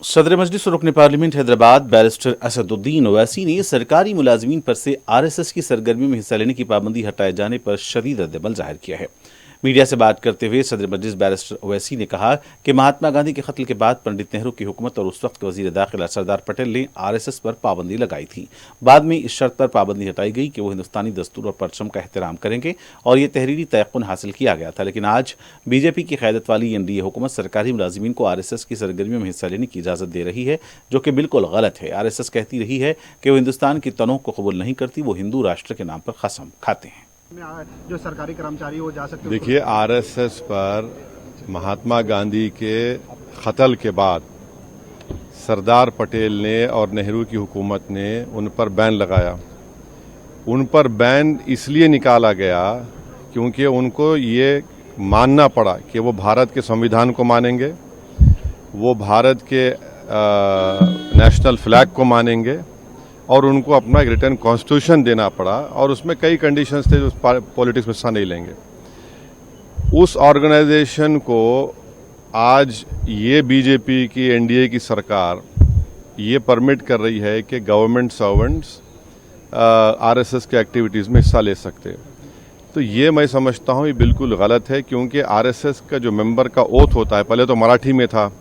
सदर मजलिस और रुकन पार्लियामेंट हैदराबाद बैरिस्टर असदुद्दीन ओवैसी ने सरकारी मुलाजमीन पर से आरएसएस की सरगर्मियों में हिस्सा लेने की पाबंदी हटाए जाने पर शदीद रद्दअमल जाहिर किया है। मीडिया से बात करते हुए सदर मजलिस बैरिस्टर ओवैसी ने कहा कि महात्मा गांधी के कत्ल के बाद पंडित नेहरू की हुकूमत और उस वक्त के वजीर दाखिला सरदार पटेल ने आरएसएस पर पाबंदी लगाई थी। बाद में इस शर्त पर पाबंदी हटाई गई कि वो हिंदुस्तानी दस्तूर और परचम का एहतराम करेंगे और ये तहरीरी तयक्कुन हासिल किया गया था। लेकिन आज बीजेपी की क़यादत वाली एनडीए हुकूमत सरकारी मुलाजिमीन को आरएसएस की सरगर्मियों में हिस्सा लेने की इजाज़त दे रही है, जो कि बिल्कुल गलत है। आरएसएस कहती रही है कि वो हिंदुस्तान की तनों को कबूल नहीं करती, वो हिंदू राष्ट्र के नाम पर कसम खाते हैं। जो सरकारी कर्मचारी वो जा सकते। देखिए, आरएसएस पर महात्मा गांधी के कत्ल के बाद सरदार पटेल ने और नेहरू की हुकूमत ने उन पर बैन लगाया। उन पर बैन इसलिए निकाला गया क्योंकि उनको ये मानना पड़ा कि वो भारत के संविधान को मानेंगे, वो भारत के नेशनल फ्लैग को मानेंगे और उनको अपना एक रिटर्न कॉन्स्टिट्यूशन देना पड़ा और उसमें कई कंडीशंस थे जो पॉलिटिक्स में हिस्सा नहीं लेंगे। उस ऑर्गेनाइजेशन को आज ये बीजेपी की एनडीए की सरकार ये परमिट कर रही है कि गवर्नमेंट सर्वेंट्स आरएसएस के एक्टिविटीज़ में हिस्सा ले सकते। तो ये मैं समझता हूँ ये बिल्कुल गलत है, क्योंकि आरएसएस का जो मेंबर का ओथ होता है, पहले तो मराठी में था,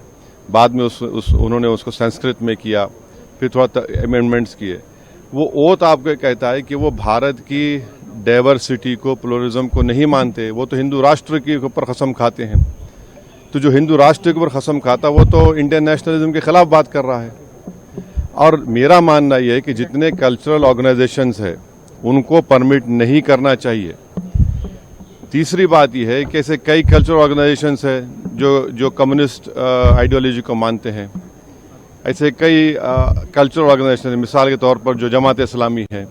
बाद में उन्होंने उसको संस्कृत में किया, फिर थोड़ा अमेंडमेंट्स किए। वो ओथ आपको कहता है कि वो भारत की डाइवर्सिटी को, प्लुरलिज्म को नहीं मानते, वो तो हिंदू राष्ट्र के ऊपर कसम खाते हैं। तो जो हिंदू राष्ट्र के ऊपर कसम खाता वो तो इंडियन नेशनलिज्म के खिलाफ बात कर रहा है। और मेरा मानना ये है कि जितने कल्चरल ऑर्गेनाइजेशंस हैं उनको परमिट नहीं करना चाहिए। तीसरी बात यह है कि ऐसे कई कल्चरल ऑर्गेनाइजेशंस हैं जो कम्युनिस्ट आइडियोलॉजी को मानते हैं। ऐसे कई कल्चरल ऑर्गेनाइजेशन, मिसाल के तौर पर जो जमात इस्लामी है।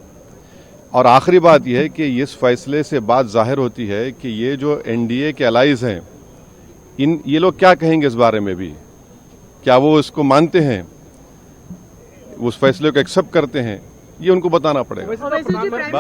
और आखिरी बात यह है कि इस फैसले से बात जाहिर होती है कि ये जो एनडीए के अलाइज हैं, ये लोग क्या कहेंगे इस बारे में भी, क्या वो इसको मानते हैं, उस फैसले को एक्सेप्ट करते हैं, ये उनको बताना पड़ेगा।